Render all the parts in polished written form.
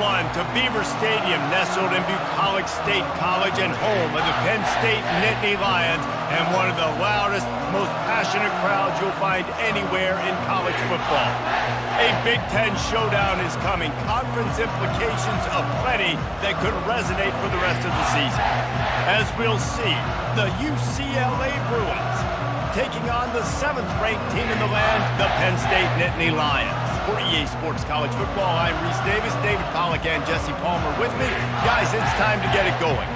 1 to Beaver Stadium, nestled in Bucolic State College and home of the Penn State Nittany Lions, and one of the loudest, most passionate crowds you'll find anywhere in college football. A Big Ten showdown is coming, conference implications aplenty that could resonate for the rest of the season. As we'll see, the UCLA Bruins taking on the 7th-ranked team in the land, the Penn State Nittany Lions. For EA Sports College Football, I'm Reese Davis, David Pollack, and Jesse Palmer with me. Guys, it's time to get it going.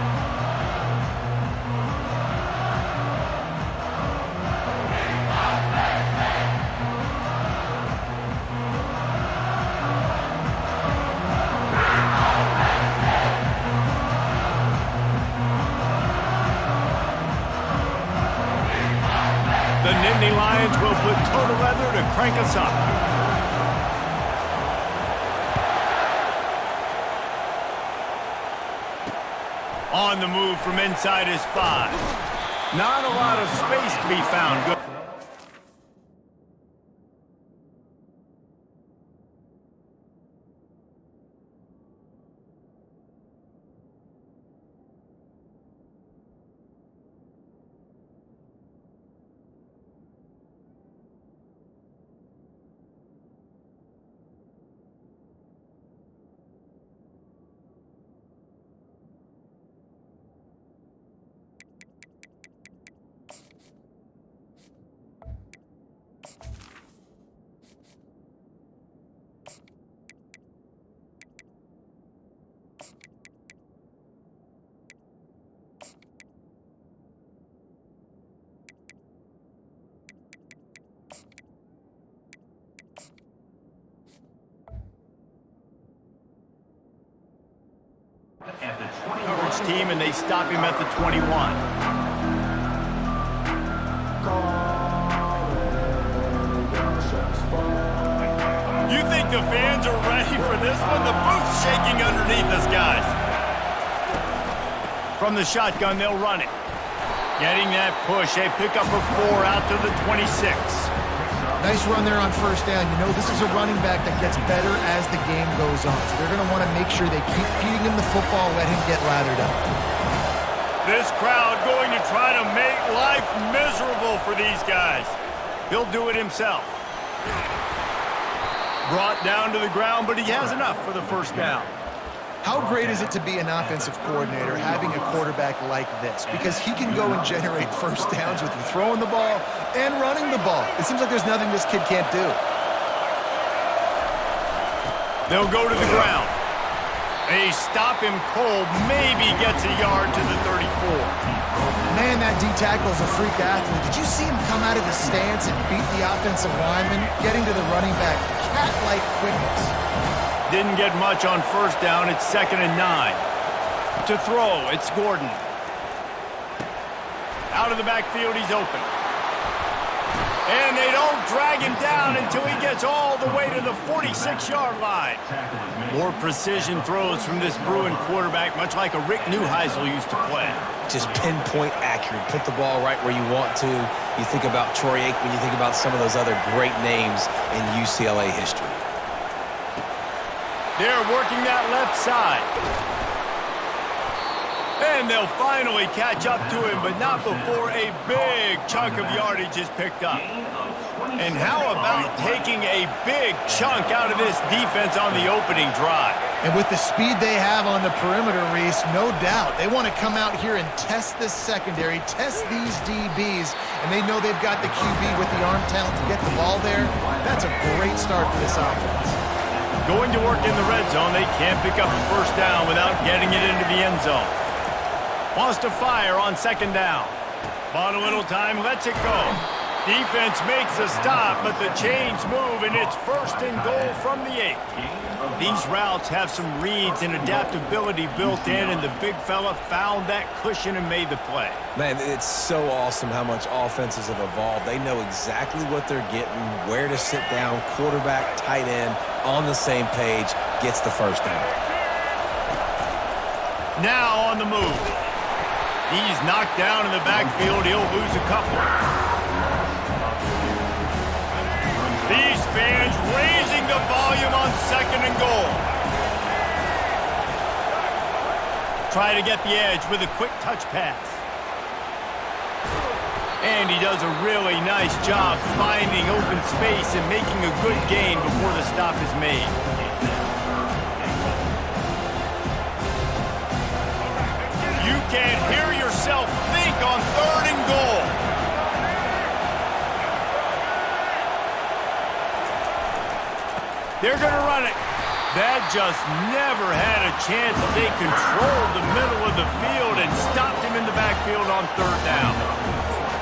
The Nittany Lions will put total leather to crank us up. On the move from inside his 5. Not a lot of space to be found. Good. Coverage team, and they stop him at the 21. You think the fans are ready for this one? The booth's shaking underneath us, guys. From the shotgun, they'll run it. Getting that push, a pickup of 4 out to the 26. Nice run there on first down. You know, this is a running back that gets better as the game goes on. So they're going to want to make sure they keep feeding him the football, let him get lathered up. This crowd going to try to make life miserable for these guys. He'll do it himself. Brought down to the ground, but he has enough for the first down. How great is it to be an offensive coordinator having a quarterback like this? Because he can go and generate first downs with you throwing the ball and running the ball. It seems like there's nothing this kid can't do. They'll go to the ground. They stop him cold, maybe gets a yard to the 34. Man, that D-tackle's a freak athlete. Did you see him come out of his stance and beat the offensive lineman, getting to the running back? Cat-like quickness. Didn't get much on first down. It's 2nd and 9. To throw, it's Gordon. Out of the backfield, he's open. And they don't drag him down until he gets all the way to the 46-yard line. More precision throws from this Bruin quarterback, much like a Rick Neuheisel used to play. Just pinpoint accurate. Put the ball right where you want to. You think about Troy Aikman, you think about some of those other great names in UCLA history. They're working that left side. And they'll finally catch up to him, but not before a big chunk of yardage is picked up. And how about taking a big chunk out of this defense on the opening drive? And with the speed they have on the perimeter, Reese, no doubt, they want to come out here and test this secondary, test these DBs, and they know they've got the QB with the arm talent to get the ball there. That's a great start for this offense. Going to work in the red zone, they can't pick up the first down without getting it into the end zone. Wants to fire on 2nd down. Bought a little time, lets it go. Defense makes a stop, but the chains move, and it's 1st and goal from the 8. These routes have some reads and adaptability built in, and the big fella found that cushion and made the play. Man, it's so awesome how much offenses have evolved. They know exactly what they're getting, where to sit down, quarterback, tight end, on the same page, gets the first down. Now on the move. He's knocked down in the backfield. He'll lose a couple. These fans raising the volume on 2nd and goal. try to get the edge with a quick touch pass. And he does a really nice job finding open space and making a good gain before the stop is made. You can't hear yourself think on 3rd and goal. They're going to run it. That just never had a chance to take control of the middle of the field and stopped him in the backfield on 3rd down.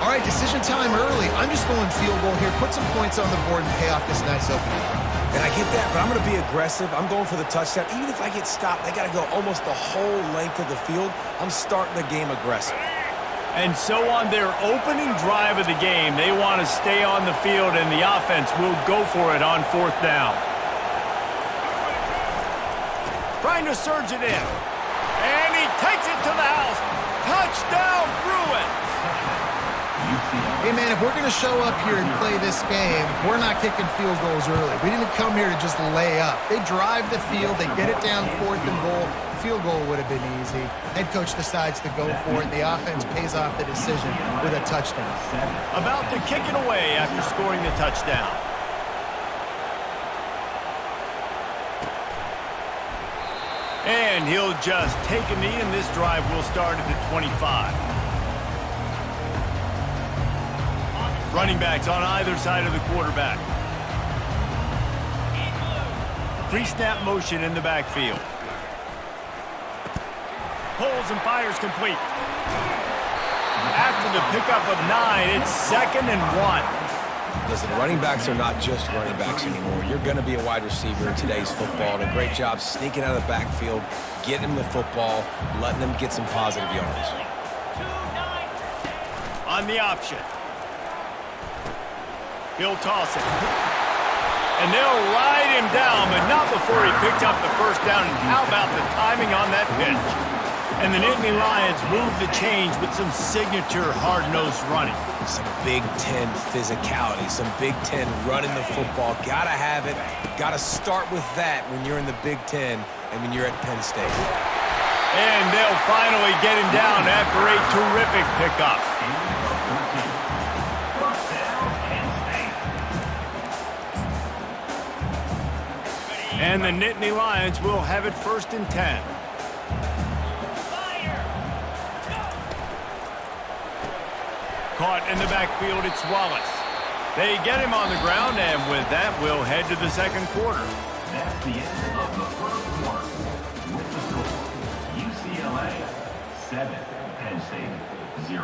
All right, decision time early. I'm just going field goal here. Put some points on the board and pay off this nice opening. And I get that, but I'm going to be aggressive. I'm going for the touchdown. Even if I get stopped, I got to go almost the whole length of the field. I'm starting the game aggressive. And so on their opening drive of the game, they want to stay on the field, and the offense will go for it on 4th down. Trying to surge it in. And he takes it to the house. Touchdown, Bruins! Hey, man, if we're going to show up here and play this game, we're not kicking field goals early. We didn't come here to just lay up. They drive the field. They get it down 4th and goal. Field goal would have been easy. Head coach decides to go for it. The offense pays off the decision with a touchdown. About to kick it away after scoring the touchdown. And he'll just take a knee, and this drive will start at the 25. Running backs on either side of the quarterback. Pre-snap motion in the backfield. Pulls and fires complete. After the pickup of 9, it's 2nd and 1. Listen, running backs are not just running backs anymore. You're going to be a wide receiver in today's football. And a great job sneaking out of the backfield, getting them the football, letting them get some positive yards. On the option. He'll toss it. And they'll ride him down, but not before he picked up the 1st down. And how about the timing on that pitch? And the Nittany Lions move the change with some signature hard-nosed running. Some Big Ten physicality, some Big Ten running the football. Got to have it. Got to start with that when you're in the Big Ten and when you're at Penn State. And they'll finally get him down after a terrific pickup. And the Nittany Lions will have it 1st and 10. Caught in the backfield, it's Wallace. They get him on the ground, and with that, we'll head to the 2nd quarter. That's the end of the 1st quarter. With the score, UCLA 7, Penn State 0.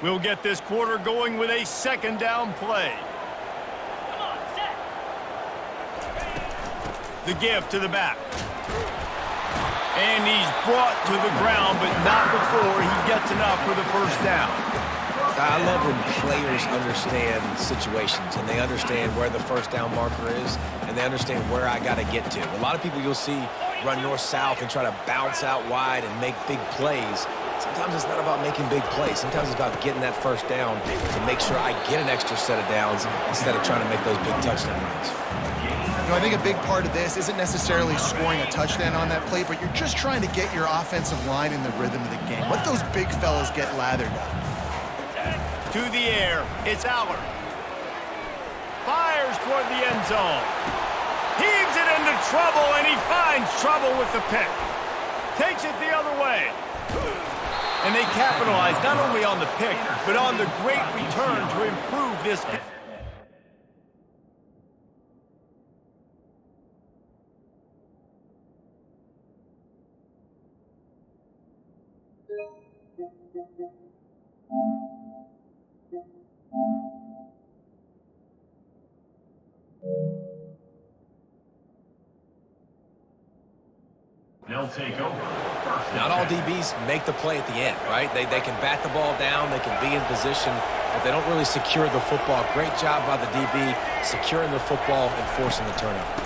We'll get this quarter going with a 2nd down play. Come on, set. The give to the back. And he's brought to the ground, but not before he gets enough for the 1st down. I love when players understand situations and they understand where the 1st down marker is and they understand where I got to get to. A lot of people you'll see run north-south and try to bounce out wide and make big plays. Sometimes it's not about making big plays. Sometimes it's about getting that 1st down to make sure I get an extra set of downs instead of trying to make those big touchdown runs. You know, I think a big part of this isn't necessarily scoring a touchdown on that play, but you're just trying to get your offensive line in the rhythm of the game. Let those big fellas get lathered up. To the air, it's Aller. Fires toward the end zone. Heaves it into trouble, and he finds trouble with the pick. Takes it the other way. And they capitalize not only on the pick, but on the great return to improve this. They'll take over. Not all DBs make the play at the end, right? They can bat the ball down, they can be in position, but they don't really secure the football. Great job by the DB securing the football and forcing the turnover.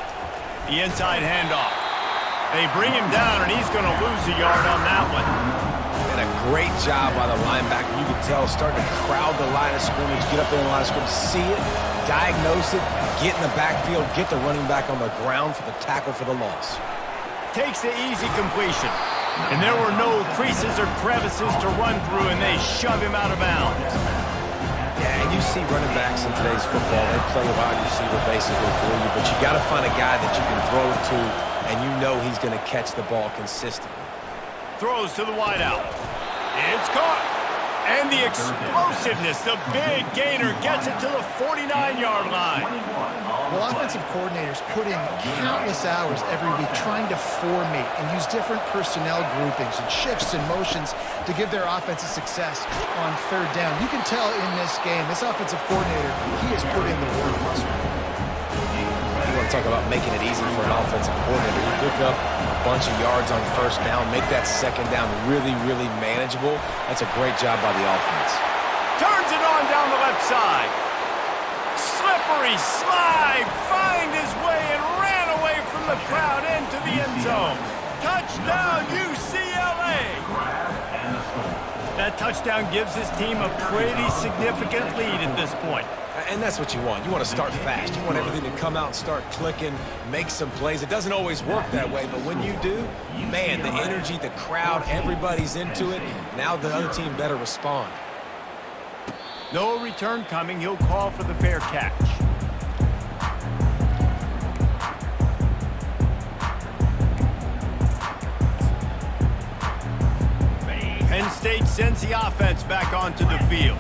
The inside handoff. They bring him down, and he's going to lose a yard on that one. And a great job by the linebacker. You can tell starting to crowd the line of scrimmage, get up in the line of scrimmage, see it, diagnose it, get in the backfield, get the running back on the ground for the tackle for the loss. Takes the easy completion. And there were no creases or crevices to run through, and they shove him out of bounds. Yeah, and you see running backs in today's football, they play a wide receiver basically for you, but you got to find a guy that you can throw it to, and you know he's going to catch the ball consistently. Throws to the wideout. It's caught. And the explosiveness, the big gainer gets it to the 49-yard line. Well, offensive coordinators put in countless hours every week trying to formate and use different personnel groupings and shifts and motions to give their offensive success on third down. You can tell in this game, this offensive coordinator, he has put in the work this week. You want to talk about making it easy for an offensive coordinator. You pick up a bunch of yards on first down, make that second down really, really manageable. That's a great job by the offense. Turns it on down the left side. Slippery slide, find his way and ran away from the crowd into the end zone. Touchdown, UCLA! That touchdown gives his team a pretty significant lead at this point. And that's what you want. You want to start fast. You want everything to come out and start clicking, make some plays. It doesn't always work that way, but when you do, man, the energy, the crowd, everybody's into it. Now the other team better respond. No return coming. He'll call for the fair catch. Penn State sends the offense back onto the field.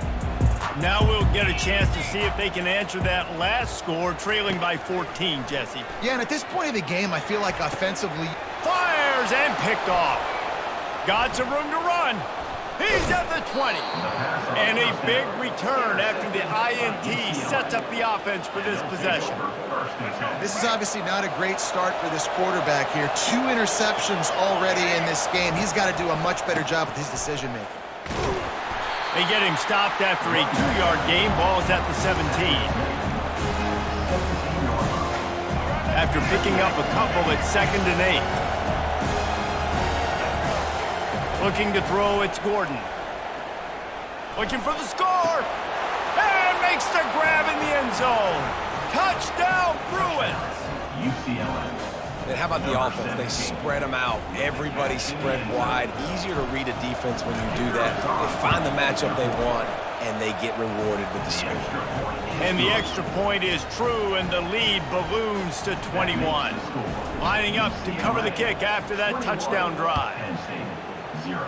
Now we'll get a chance to see if they can answer that last score, trailing by 14, Jesse. Yeah, and at this point of the game, I feel like offensively... Fires and picked off. Got some room to run. He's at the 20. And a big return after the INT sets up the offense for this possession. This is obviously not a great start for this quarterback here. 2 interceptions already in this game. He's got to do a much better job with his decision-making. They get him stopped after a 2-yard gain. Ball's at the 17. After picking up a couple at 2nd and 8. Looking to throw, it's Gordon. Looking for the score. And makes the grab in the end zone. Touchdown, Bruins. UCLA. And how about the offense? They spread them out. Everybody spread wide. Easier to read a defense when you do that. They find the matchup they want, and they get rewarded with the score. And the extra point is true, and the lead balloons to 21. Lining up to cover the kick after that touchdown drive. Penn State, 0.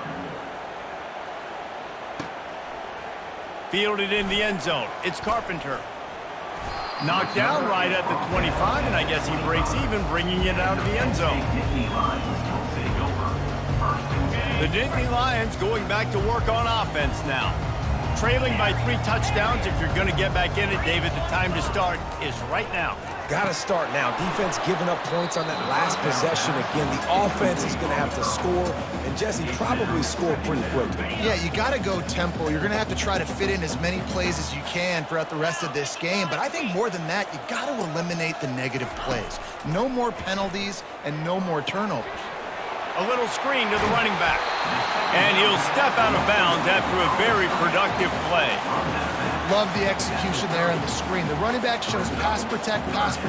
Fielded in the end zone. It's Carpenter. Knocked down right at the 25, and I guess he breaks even, bringing it out of the end zone. The Nittany Lions going back to work on offense now. Trailing by 3 touchdowns. If you're going to get back in it, David, the time to start is right now. Got to start now. Defense giving up points on that last possession. Again, the offense is going to have to score, and Jesse probably score pretty quickly. Yeah, you got to go tempo. You're going to have to try to fit in as many plays as you can throughout the rest of this game. But I think more than that, you got to eliminate the negative plays. No more penalties and no more turnovers. A little screen to the running back. And he'll step out of bounds after a very productive play. Love the execution there on the screen. The running back shows pass protect. Last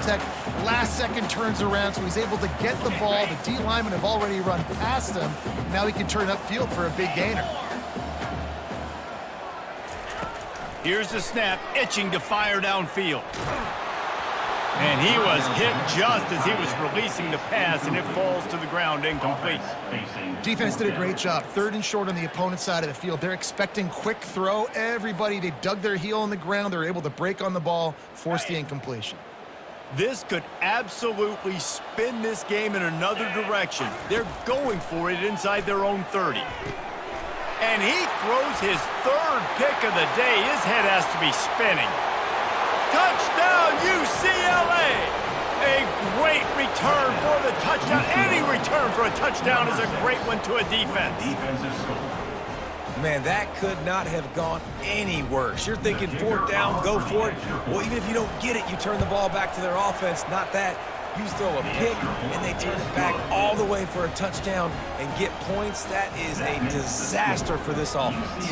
second turns around, so he's able to get the ball. The D linemen have already run past him. Now he can turn upfield for a big gainer. Here's the snap, itching to fire downfield. And he was hit just as he was releasing the pass, and it falls to the ground incomplete. Defense did a great job. 3rd and short on the opponent's side of the field. They're expecting quick throw. Everybody, they dug their heel on the ground. They're able to break on the ball, force the incompletion. This could absolutely spin this game in another direction. They're going for it inside their own 30. And he throws his 3rd pick of the day. His head has to be spinning. Touchdown, UCLA! A great return for the touchdown. Any return for a touchdown is a great one to a defense. Defensive score. Man, that could not have gone any worse. You're thinking 4th down, go for it. Well, even if you don't get it, you turn the ball back to their offense. Not that. You throw a pick, and they turn it back all the way for a touchdown and get points. That is a disaster for this offense.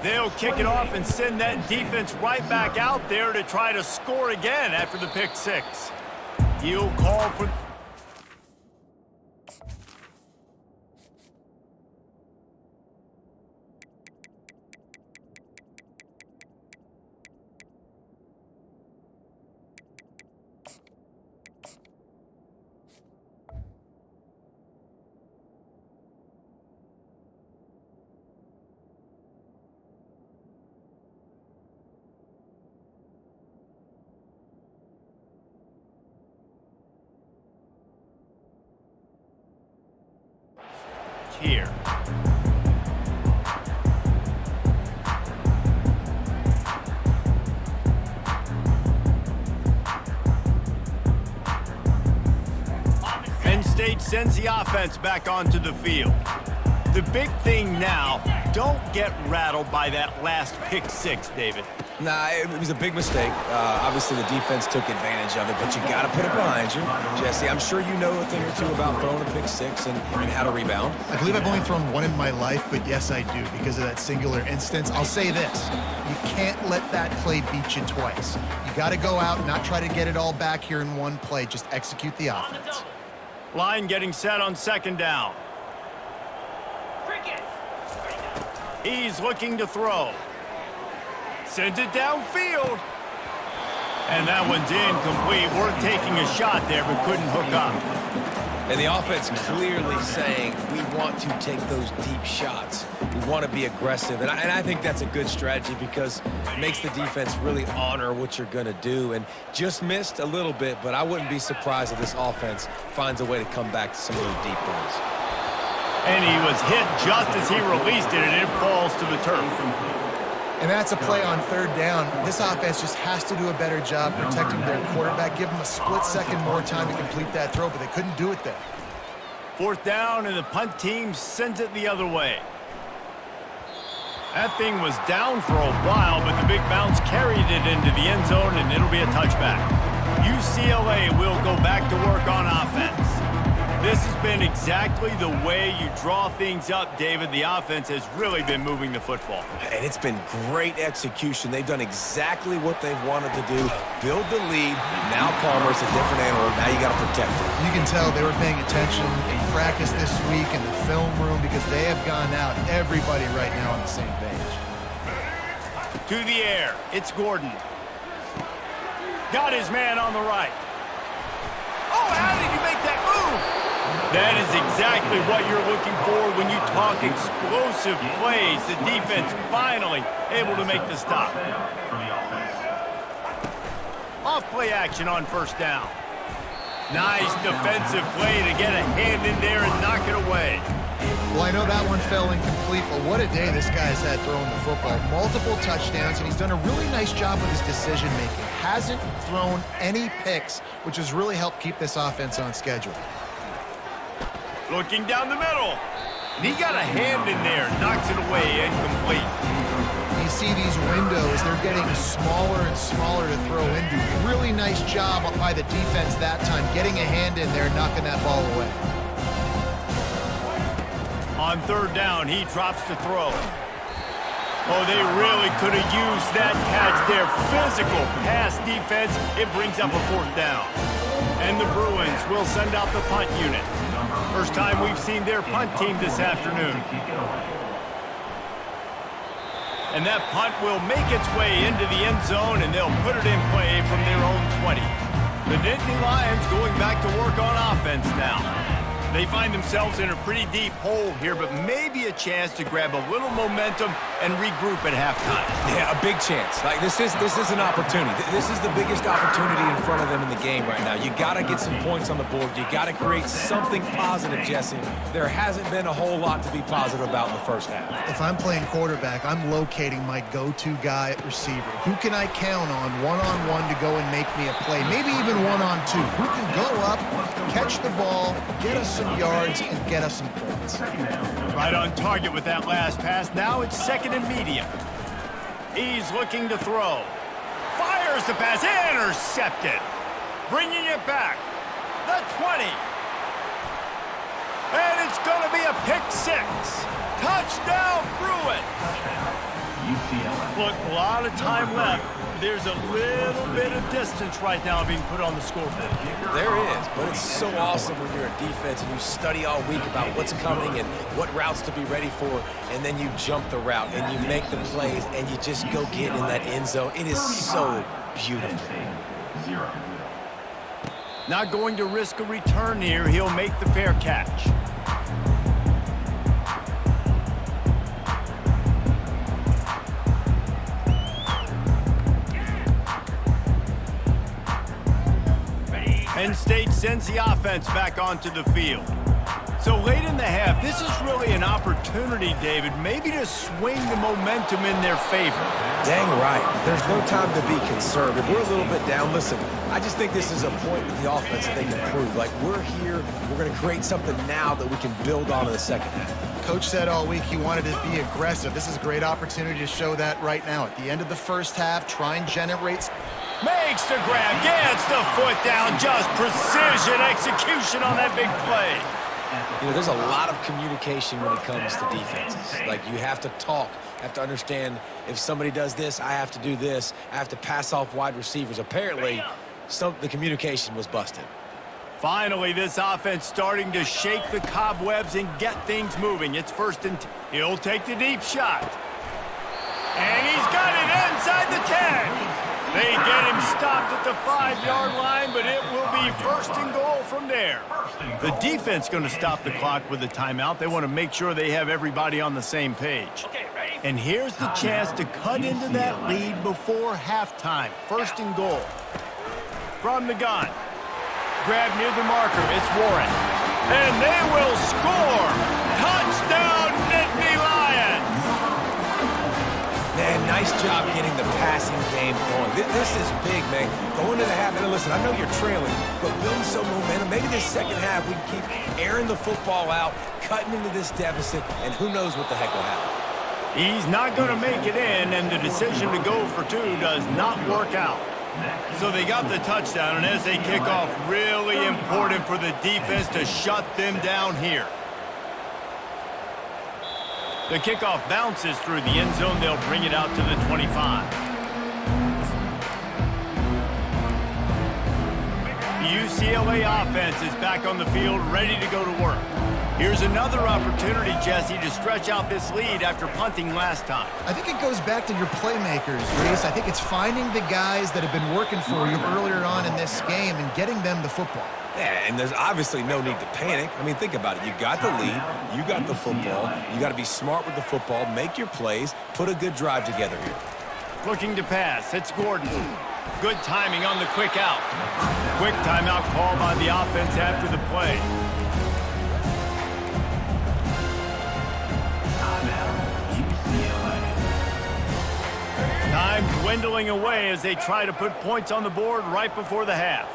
They'll kick it off and send that defense right back out there to try to score again after the pick six. He'll call for... here. Penn State sends the offense back onto the field. The big thing now, don't get rattled by that last pick six, David. Nah, it was a big mistake. Obviously, the defense took advantage of it, but you got to put it behind you. Jesse, I'm sure you know a thing or two about throwing a pick six and how to rebound. I believe I've only thrown one in my life, but yes, I do because of that singular instance. I'll say this. You can't let that play beat you twice. You got to go out and not try to get it all back here in one play. Just execute the offense. Line getting set on second down. He's looking to throw. Sends it downfield. And that one's incomplete. Worth taking a shot there, but couldn't hook up. And the offense clearly saying, we want to take those deep shots. We want to be aggressive. And I think that's a good strategy because it makes the defense really honor what you're going to do. And just missed a little bit, but I wouldn't be surprised if this offense finds a way to come back to some of those deep balls. And he was hit just as he released it, and it falls to the turf. And that's a play on third down. This offense just has to do a better job protecting their quarterback. Give them a split second more time to complete that throw, but they couldn't do it there. Fourth down, and the punt team sends it the other way. That thing was down for a while, but the big bounce carried it into the end zone, and it'll be a touchback. UCLA will go back to work on offense. This has been exactly the way you draw things up, David. The offense has really been moving the football. And it's been great execution. They've done exactly what they've wanted to do. Build the lead. Now Palmer's a different animal. Now you got to protect it. You can tell they were paying attention in practice this week in the film room because they have gone out, everybody right now on the same page. To the air. It's Gordon. Got his man on the right. Oh, how did he make that move? That is exactly what you're looking for when you talk explosive plays. The defense finally able to make the stop. Off play action on first down. Nice defensive play to get a hand in there and knock it away. Well, I know that one fell incomplete, but what a day this guy's had throwing the football. Multiple touchdowns, and he's done a really nice job with his decision-making. Hasn't thrown any picks, which has really helped keep this offense on schedule. Looking down the middle. He got a hand in there, knocks it away, incomplete. You see these windows, they're getting smaller and smaller to throw into. Really nice job by the defense that time, getting a hand in there, knocking that ball away. On third down, he drops to throw. Oh, they really could have used that catch there. Physical pass defense. It brings up a fourth down. And the Bruins will send out the punt unit. First time we've seen their punt team this afternoon. And that punt will make its way into the end zone, and they'll put it in play from their own 20. The Nittany Lions going back to work on offense now. They find themselves in a pretty deep hole here, but maybe a chance to grab a little momentum and regroup at halftime. Yeah, a big chance. Like this is an opportunity. This is the biggest opportunity in front of them in the game right now. You got to get some points on the board. You got to create something positive, Jesse. There hasn't been a whole lot to be positive about in the first half. If I'm playing quarterback, I'm locating my go-to guy at receiver. Who can I count on one-on-one to go and make me a play? Maybe even one-on-two. Who can go up, catch the ball, get us some yards, and get us some points. Right on target with that last pass. Now it's second and medium. He's looking to throw. Fires the pass. Intercepted. Bringing it back. 20. And it's going to be a pick 6. Touchdown, Bruins. UCLA. Look, a lot of time left. There's a little bit of distance right now being put on the scoreboard. There is, but it's so awesome when you're a defense and you study all week about what's coming and what routes to be ready for, and then you jump the route and you make the plays and you just go get in that end zone. It is so beautiful. 0. Not going to risk a return here. He'll make the fair catch. Penn State sends the offense back onto the field. So late in the half, this is really an opportunity, David, maybe to swing the momentum in their favor. Dang right. There's no time to be concerned. If we're a little bit down, listen, I just think this is a point with the offense that they can prove. Like, we're here, we're going to create something now that we can build on in the second half. Coach said all week he wanted to be aggressive. This is a great opportunity to show that right now. At the end of the first half, try and generate... Makes the grab, gets the foot down, just precision execution on that big play. You know, there's a lot of communication when it comes to defenses. Like, you have to talk, have to understand if somebody does this, I have to do this. I have to pass off wide receivers. Apparently, the communication was busted. Finally, this offense starting to shake the cobwebs and get things moving. It's first and 10. He'll take the deep shot. And he's got it inside the 10. They get him stopped at the 5-yard line, but it will be first and goal from there. The defense going to stop the clock with a timeout. They want to make sure they have everybody on the same page. And here's the chance to cut into that lead before halftime. First and goal. From the gun. Grab near the marker. It's Warren. And they will score. Touchdown, Nittany Lions. Man, nice job getting the passing game going. This is big, man. Going to the half, and listen, I know you're trailing, but building some momentum. Maybe this second half we can keep airing the football out, cutting into this deficit, and who knows what the heck will happen. He's not going to make it in, and the decision to go for 2 does not work out. So they got the touchdown, and as they kick off, really important for the defense to shut them down here. The kickoff bounces through the end zone. They'll bring it out to the 25. The UCLA offense is back on the field, ready to go to work. Here's another opportunity, Jesse, to stretch out this lead after punting last time. I think it goes back to your playmakers, Reese. I think it's finding the guys that have been working for you earlier on in this game and getting them the football. Yeah, and there's obviously no need to panic. I mean, think about it. You got the lead. You got the football. You got to be smart with the football, make your plays, put a good drive together here. Looking to pass. It's Gordon. Good timing on the quick out. Quick timeout call by the offense after the play. Time dwindling away as they try to put points on the board right before the half.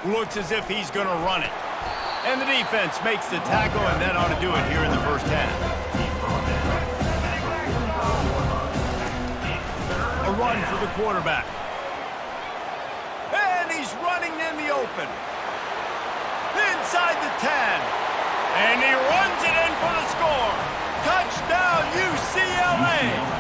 Looks as if he's going to run it. And the defense makes the tackle, and that ought to do it here in the first half. A run for the quarterback. And he's running in the open. Inside the 10. And he runs it in for the score. Touchdown, UCLA.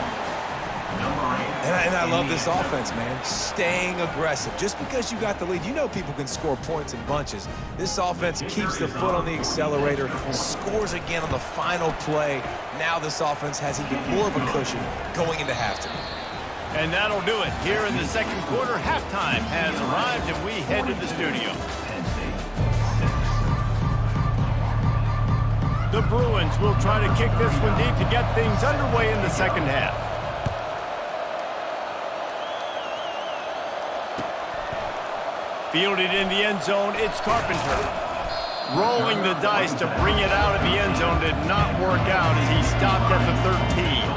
And I love this offense, man. Staying aggressive. Just because you got the lead, you know people can score points in bunches. This offense keeps the foot on the accelerator, scores again on the final play. Now this offense has even more of a cushion going into halftime. And that'll do it. Here in the second quarter, halftime has arrived, and we head to the studio. The Bruins will try to kick this one deep to get things underway in the second half. Fielded in the end zone, it's Carpenter. Rolling the dice to bring it out of the end zone did not work out as he stopped at the 13.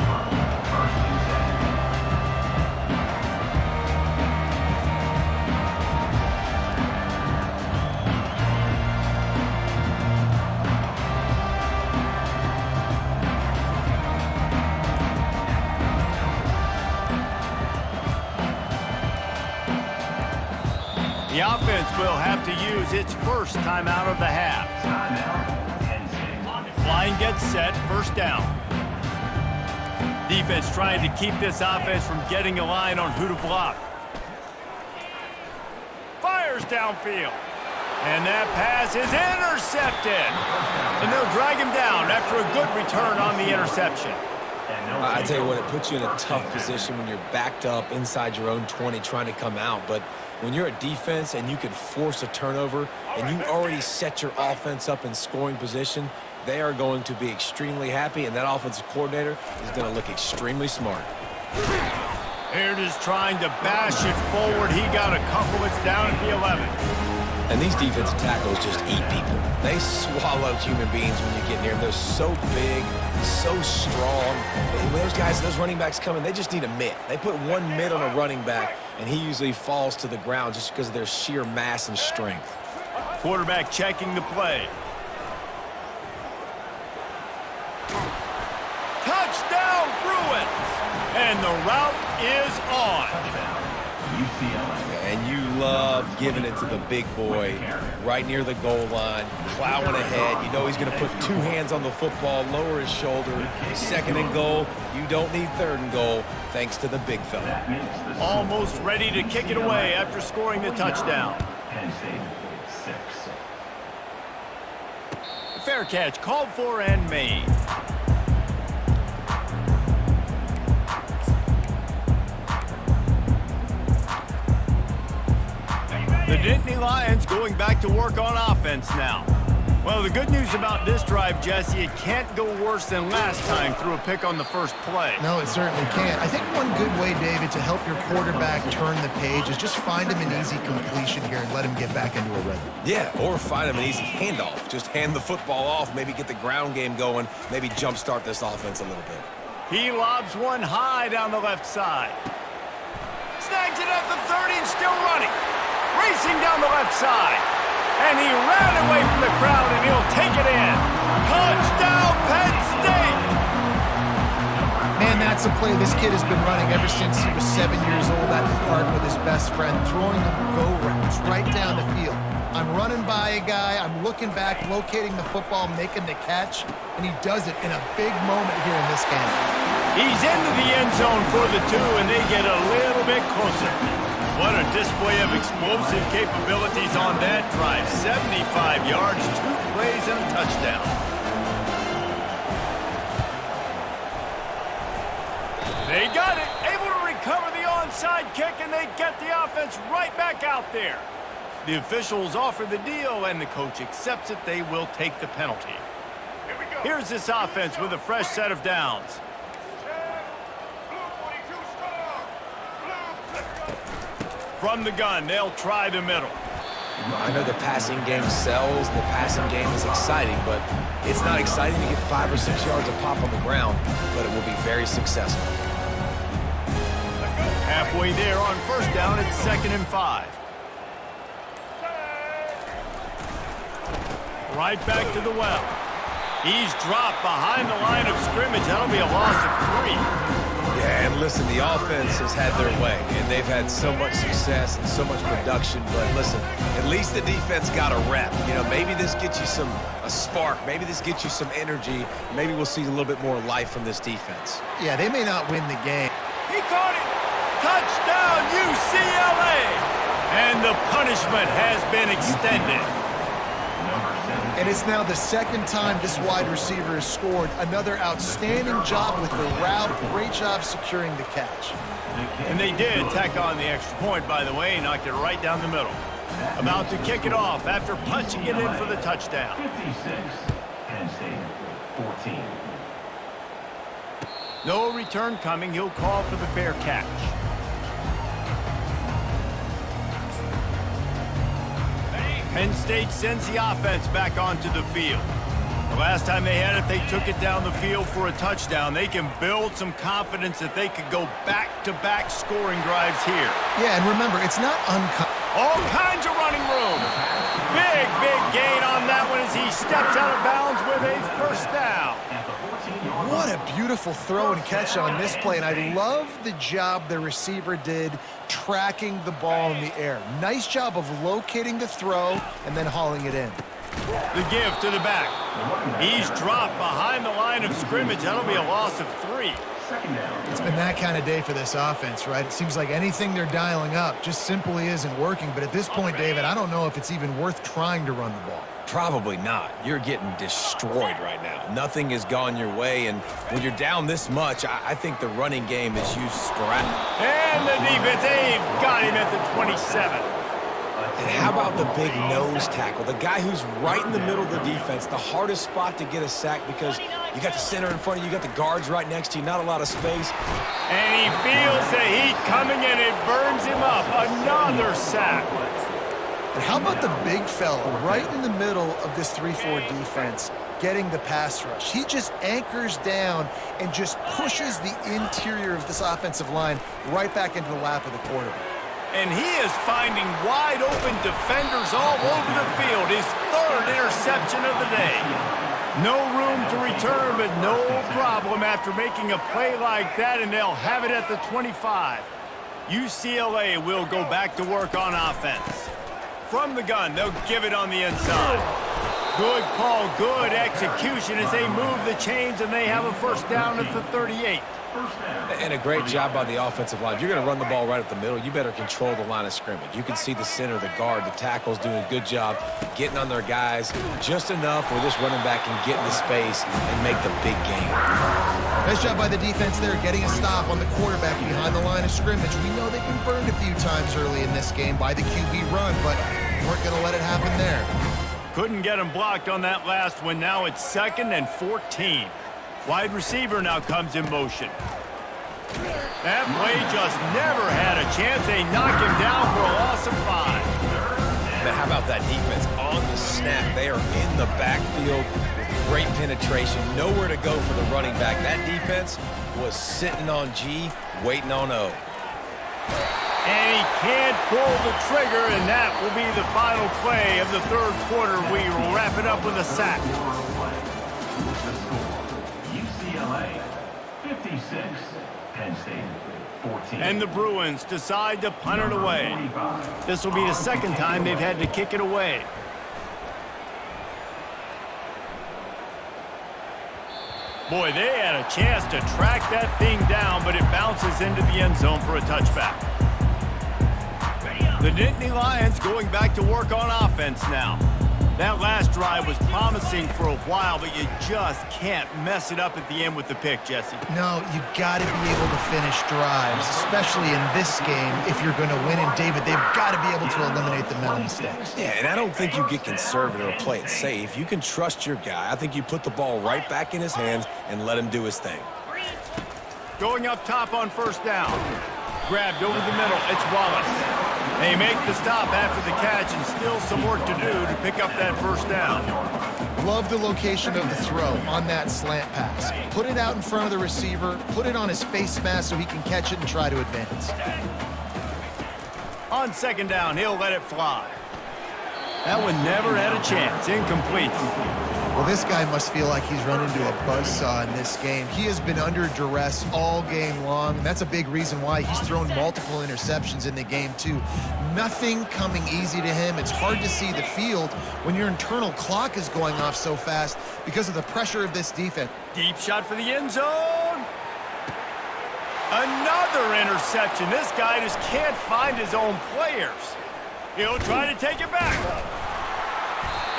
The offense will have to use its first timeout of the half. Timeout, Penn State. Line gets set, first down. Defense trying to keep this offense from getting a line on who to block. Fires downfield. And that pass is intercepted. And they'll drag him down after a good return on the interception. I tell you what, it puts you in a tough position when you're backed up inside your own 20 trying to come out. But when you're a defense and you can force a turnover and you already set your offense up in scoring position, they are going to be extremely happy, and that offensive coordinator is going to look extremely smart. Here it is trying to bash it forward. He got a couple. It's down at the 11. And these defensive tackles just eat people. They swallow human beings when you get near them. They're so big, so strong. And when those guys, those running backs come in, they just need a mitt. They put one mitt on a running back, and he usually falls to the ground just because of their sheer mass and strength. Quarterback checking the play. Touchdown, Bruins! And the route is on. UCLA. And you love giving it to the big boy right near the goal line, plowing ahead. You know he's going to put two hands on the football, lower his shoulder. Second and goal. You don't need third and goal, thanks to the big fella. Almost ready to kick it away after scoring the touchdown. Penn State, 6. Fair catch called for and made. The Nittany Lions going back to work on offense now. Well, the good news about this drive, Jesse, it can't go worse than last time through a pick on the first play. No, it certainly can't. I think one good way, David, to help your quarterback turn the page is just find him an easy completion here and let him get back into a rhythm. Yeah, or find him an easy handoff. Just hand the football off, maybe get the ground game going, maybe jumpstart this offense a little bit. He lobs one high down the left side. Snags it at the 30 and still running. Racing down the left side. And he ran away from the crowd, and he'll take it in. Touchdown, Penn State! Man, that's a play this kid has been running ever since he was 7 years old at the park with his best friend, throwing them go routes right down the field. I'm running by a guy, I'm looking back, locating the football, making the catch, and he does it in a big moment here in this game. He's into the end zone for the two, and they get a little bit closer. What a display of explosive capabilities on that drive. 75 yards, 2 plays, and a touchdown. They got it. Able to recover the onside kick, and they get the offense right back out there. The officials offer the deal, and the coach accepts it. They will take the penalty. Here's this offense with a fresh set of downs. From the gun, they'll try the middle. I know the passing game sells, the passing game is exciting, but it's not exciting to get 5 or 6 yards of pop on the ground, but it will be very successful. Halfway there on first down, it's 2nd and 5. Right back to the well. He's dropped behind the line of scrimmage. That'll be a loss of 3. Yeah, and listen, the offense has had their way, and they've had so much success and so much production. But listen, at least the defense got a rep. You know, maybe this gets you a spark. Maybe this gets you some energy. Maybe we'll see a little bit more life from this defense. Yeah, they may not win the game. He caught it. Touchdown, UCLA. And the punishment has been extended. And it's now the second time this wide receiver has scored. Another outstanding job with the route. Great job securing the catch. And they did tack on the extra point, by the way. Knocked it right down the middle. About to kick it off after punching it in for the touchdown. 56, Penn State, 14. No return coming. He'll call for the fair catch. Penn State sends the offense back onto the field. The last time they had it, they took it down the field for a touchdown. They can build some confidence that they could go back-to-back scoring drives here. Yeah, and remember, it's not uncommon. All kinds of running room. Big gain on that one as he steps out of bounds with a first down. At the 14-yard What a beautiful throw and catch on this play, and I love the job the receiver did tracking the ball in the air. Nice job of locating the throw and then hauling it in. The give to the back. He's dropped behind the line of scrimmage. That'll be a loss of 3. It's been that kind of day for this offense, right? It seems like anything they're dialing up just simply isn't working. But at this point, David, I don't know if it's even worth trying to run the ball. Probably not. You're getting destroyed right now. Nothing has gone your way, and when you're down this much, I think the running game is used sporadic. And the defense, they've got him at the 27. And how about the big nose tackle? The guy who's right in the middle of the defense, the hardest spot to get a sack because you got the center in front of you, you got the guards right next to you, not a lot of space. And he feels the heat coming and it burns him up. Another sack. But how about the big fella right in the middle of this 3-4 defense getting the pass rush? He just anchors down and just pushes the interior of this offensive line right back into the lap of the quarterback. And he is finding wide open defenders all over the field. His 3rd interception of the day. No room to return, but no problem after making a play like that, and they'll have it at the 25. UCLA will go back to work on offense. From the gun, they'll give it on the inside. Good call, good execution as they move the chains, and they have a first down at the 38. And a great job by the offensive line. If you're going to run the ball right up the middle, you better control the line of scrimmage. You can see the center, the guard, the tackles doing a good job getting on their guys just enough where this running back can get into space and make the big game. Nice job by the defense there, getting a stop on the quarterback behind the line of scrimmage. We know they've been burned a few times early in this game by the QB run, but weren't going to let it happen there. Couldn't get him blocked on that last one. Now it's 2nd and 14. Wide receiver now comes in motion. That play just never had a chance. They knock him down for a loss of 5. But how about that defense on the snap? They are in the backfield with great penetration. Nowhere to go for the running back. That defense was sitting on G, waiting on O. And he can't pull the trigger, and that will be the final play of the 3rd quarter. We wrap it up with a sack. UCLA 56, Penn State 14. And the Bruins decide to punt it away. This will be the 2nd time they've had to kick it away. Boy, they had a chance to track that thing down, but it bounces into the end zone for a touchback. The Nittany Lions going back to work on offense now. That last drive was promising for a while, but you just can't mess it up at the end with the pick, Jesse. No, you got to be able to finish drives, especially in this game if you're going to win. And, David, they've got to be able to eliminate the mental mistakes. Yeah, and I don't think you get conservative or play it safe. You can trust your guy. I think you put the ball right back in his hands and let him do his thing. Going up top on 1st down. Grabbed over the middle. It's Wallace. They make the stop after the catch, and still some work to do to pick up that 1st down. Love the location of the throw on that slant pass. Put it out in front of the receiver, put it on his face mask so he can catch it and try to advance. On 2nd down, he'll let it fly. That one never had a chance. Incomplete. Well, this guy must feel like he's run into a buzzsaw in this game. He has been under duress all game long, and that's a big reason why he's thrown multiple interceptions in the game, too. Nothing coming easy to him. It's hard to see the field when your internal clock is going off so fast because of the pressure of this defense. Deep shot for the end zone. Another interception. This guy just can't find his own players. He'll try to take it back.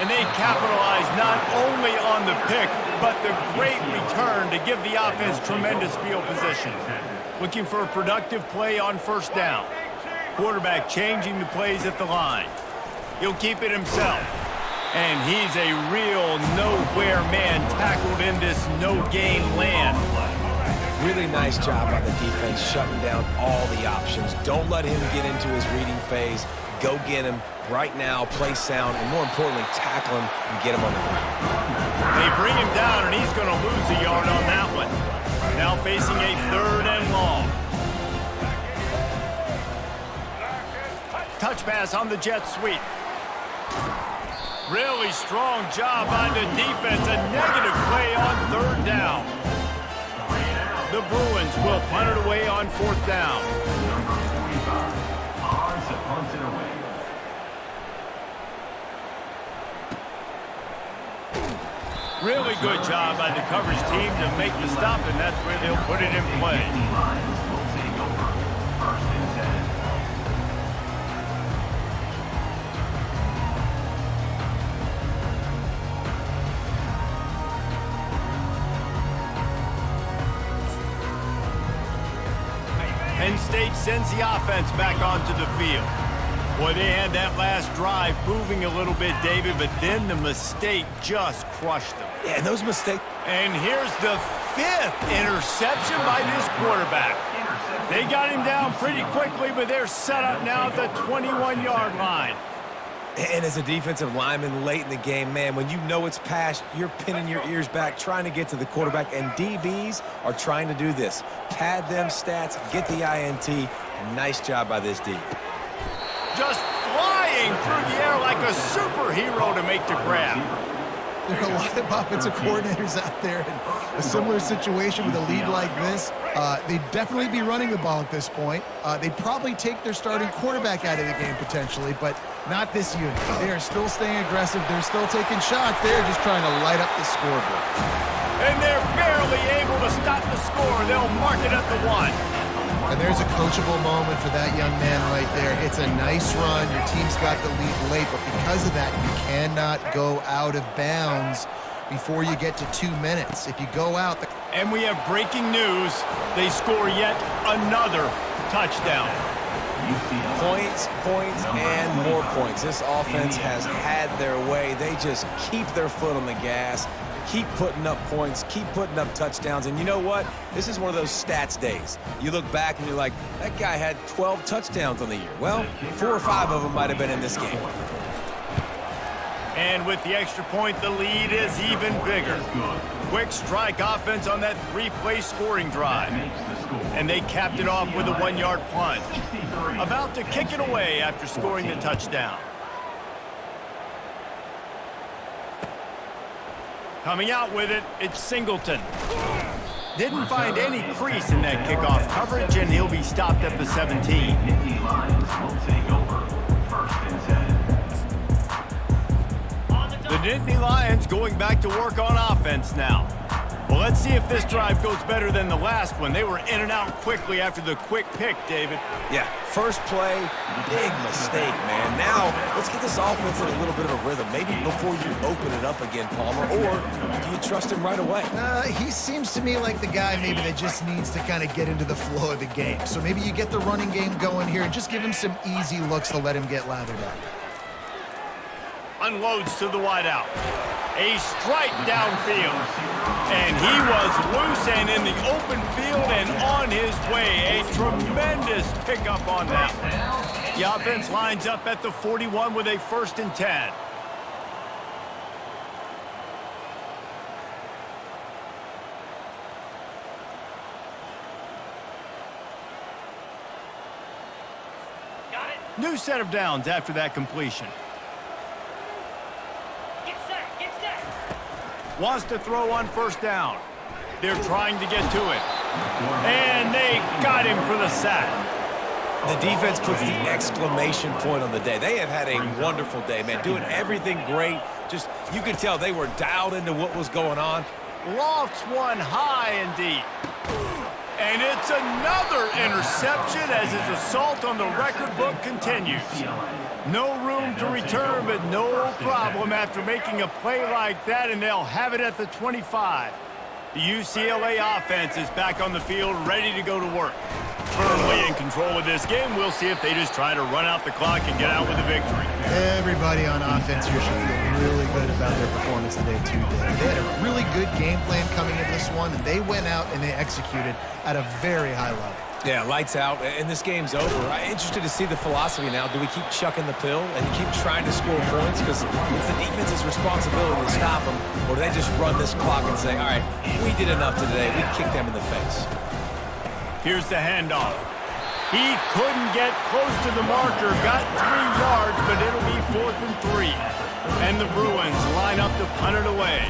And they capitalize not only on the pick, but the great return to give the offense tremendous field position. Looking for a productive play on 1st down. Quarterback changing the plays at the line. He'll keep it himself. And he's a real nowhere man tackled in this no-gain land. Really nice job by the defense shutting down all the options. Don't let him get into his reading phase. Go get him right now, play sound, and more importantly, tackle him and get him on the ground. They bring him down, and he's going to lose a yard on that one. Now facing a 3rd and long. Touch pass on the jet sweep. Really strong job by the defense. A negative play on 3rd down. The Bruins will punt it away on 4th down. Number 45. Odds to punt it away. Really good job by the coverage team to make the stop, and that's where they'll put it in play. Nittany Lions will take over. 1st and 10. Penn State sends the offense back onto the field. Boy, they had that last drive moving a little bit, David, but then the mistake just crushed them. Yeah, and those mistakes. And here's the 5th interception by this quarterback. They got him down pretty quickly, but they're set up now at the 21-yard line. And as a defensive lineman late in the game, man, when you know it's past, you're pinning your ears back, trying to get to the quarterback, and DBs are trying to do this. Pad them stats, get the INT. Nice job by this D. Just flying through the air like a superhero to make the grab. There are a lot of offensive coordinators out there in a similar situation with a lead like this. They'd definitely be running the ball at this point. They'd probably take their starting quarterback out of the game potentially, but not this unit. They are still staying aggressive. They're still taking shots. They're just trying to light up the scoreboard. And they're barely able to stop the score. They'll mark it at the 1. And there's a coachable moment for that young man right there. It's a nice run. Your team's got the lead late, but because of that, you cannot go out of bounds before you get to 2 minutes. If you go out... And we have breaking news. They score yet another touchdown. Points, and more points. This offense has had their way. They just keep their foot on the gas, keep putting up points, keep putting up touchdowns. And you know what? This is one of those stats days. You look back and you're like, that guy had 12 touchdowns on the year. Well, 4 or 5 of them might have been in this game. And with the extra point, the lead is even bigger. Quick strike offense on that 3-play scoring drive. And they capped it off with a 1-yard punt. About to kick it away after scoring the touchdown. Coming out with it, it's Singleton. Didn't find any crease in that kickoff coverage, and he'll be stopped at the 17. Nittany Lions will take over. 1st and 10. The Nittany Lions going back to work on offense now. Well, let's see if this drive goes better than the last one. They were in and out quickly after the quick pick, David. Yeah, first play, big mistake, man. Now, let's get this offense in a little bit of a rhythm. Maybe before you open it up again, Palmer, or do you trust him right away? He seems to me like the guy maybe that just needs to kind of get into the flow of the game. So maybe you get the running game going here and just give him some easy looks to let him get lathered up. Unloads to the wideout. A strike downfield. And he was loose and in the open field and on his way. A tremendous pickup on that. The offense lines up at the 41 with a 1st and 10. Got it. New set of downs after that completion. Get set. Wants to throw on 1st down. They're trying to get to it. And they got him for the sack. The defense puts the exclamation point on the day. They have had a wonderful day, man, doing everything great. Just, you could tell they were dialed into what was going on. Lofts one high and deep. And it's another interception as his assault on the record book continues. No room to return, but no problem after making a play like that, and they'll have it at the 25. The UCLA offense is back on the field, ready to go to work. Firmly in control of this game. We'll see if they just try to run out the clock and get out with a victory. Everybody on offense here should feel really good about their performance today, too. They had a really good game plan coming into this one, and they went out and they executed at a very high level. Yeah, lights out, and this game's over. I'm interested to see the philosophy now. Do we keep chucking the pill and keep trying to score points? Because it's the defense's responsibility to stop them, or do they just run this clock and say, all right, we did enough today. We kicked them in the face. Here's the handoff. He couldn't get close to the marker. Got 3 yards, but it'll be 4th and 3. And the Bruins line up to punt it away.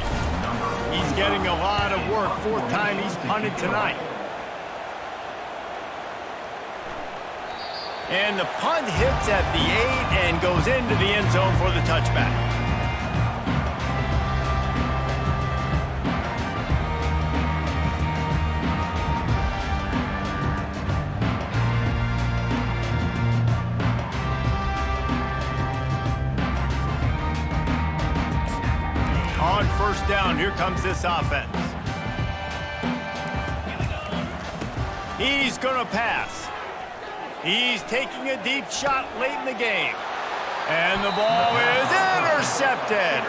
He's getting a lot of work. 4th time he's punted tonight. And the punt hits at the 8 and goes into the end zone for the touchback. On first down, here comes this offense. He's going to pass. He's taking a deep shot late in the game. And the ball is intercepted.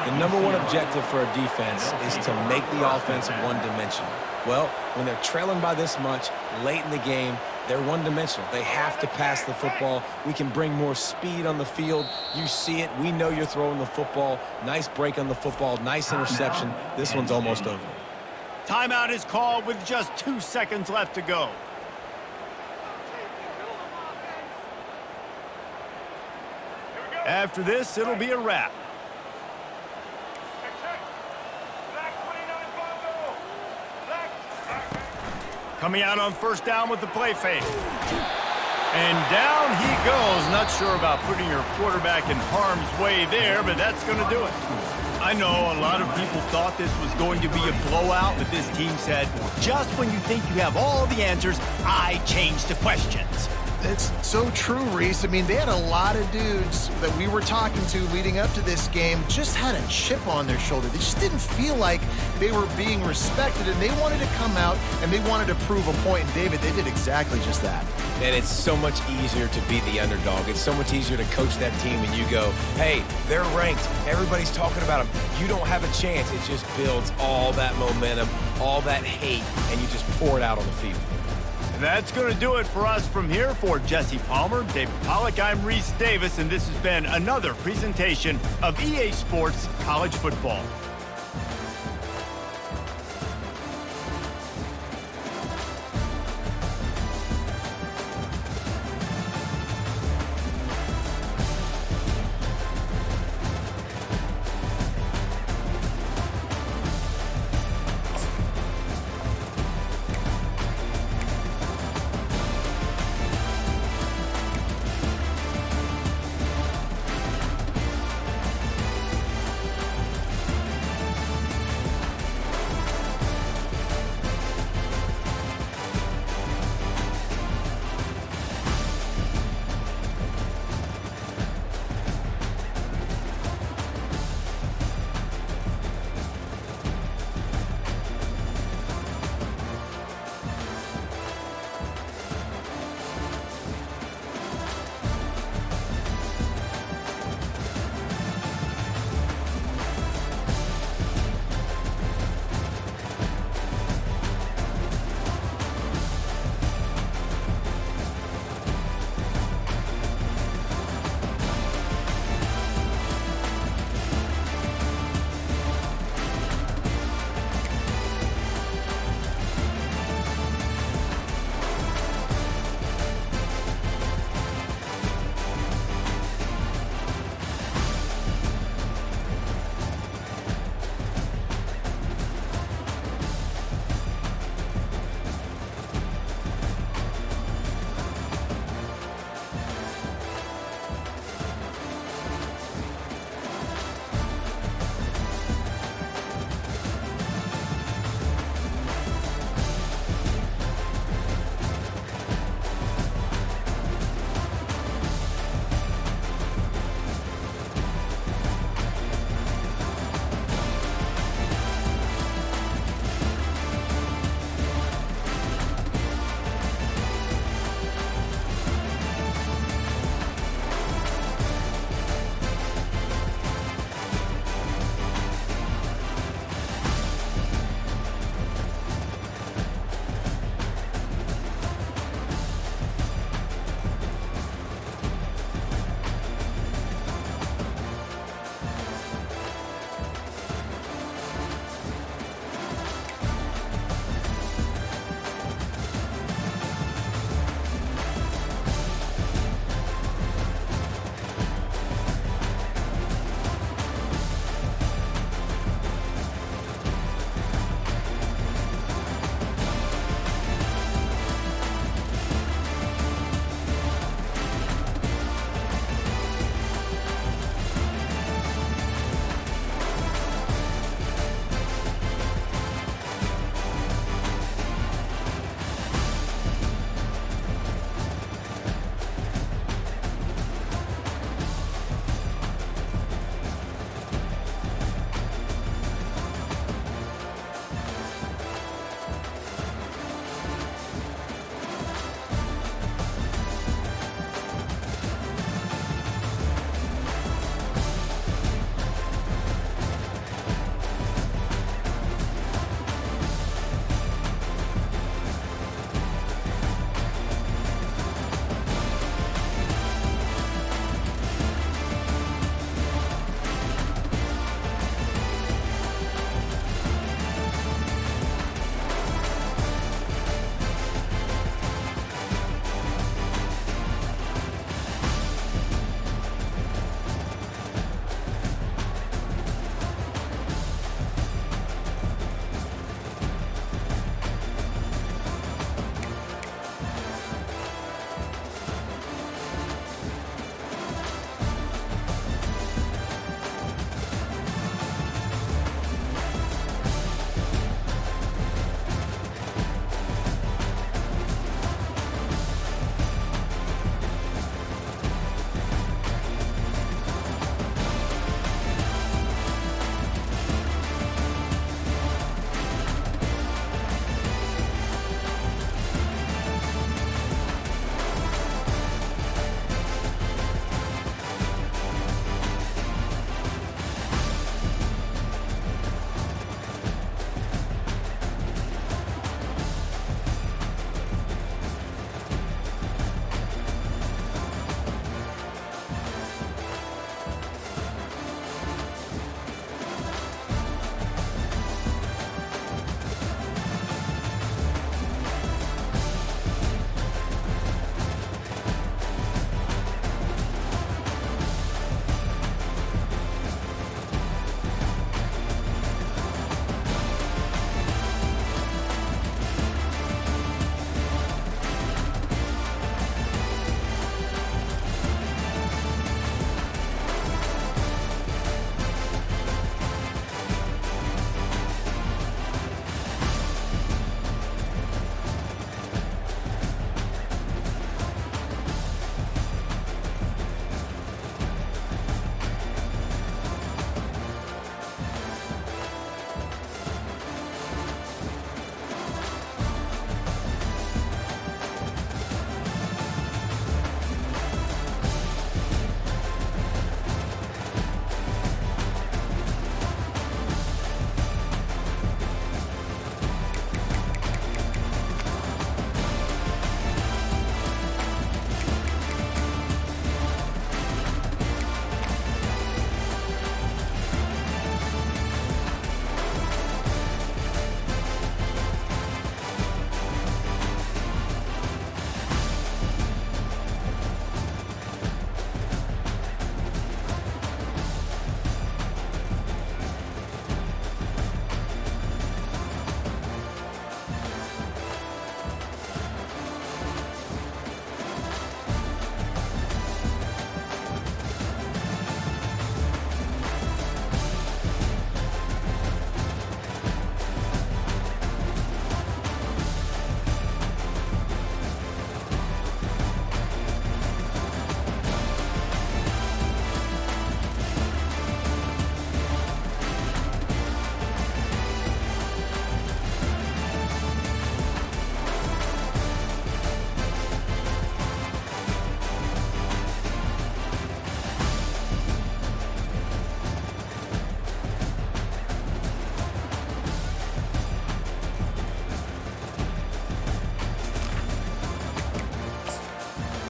The number one objective for a defense is to make the offense one-dimensional. Well, when they're trailing by this much late in the game, they're one-dimensional. They have to pass the football. We can bring more speed on the field. You see it. We know you're throwing the football. Nice break on the football. Nice interception. This one's almost over. Timeout is called with just 2 seconds left to go. After this, it'll be a wrap. Coming out on first down with the play fake. And down he goes. Not sure about putting your quarterback in harm's way there, but that's going to do it. I know a lot of people thought this was going to be a blowout, but this team said, just when you think you have all the answers, I change the questions. It's so true, Reese. I mean, they had a lot of dudes that we were talking to leading up to this game just had a chip on their shoulder. They just didn't feel like they were being respected, and they wanted to come out and they wanted to prove a point. And David, they did exactly just that. And it's so much easier to be the underdog. It's so much easier to coach that team and you go, hey, they're ranked. Everybody's talking about them. You don't have a chance. It just builds all that momentum, all that hate, and you just pour it out on the field. That's going to do it for us from here. For Jesse Palmer, David Pollack, I'm Reese Davis, and this has been another presentation of EA Sports College Football.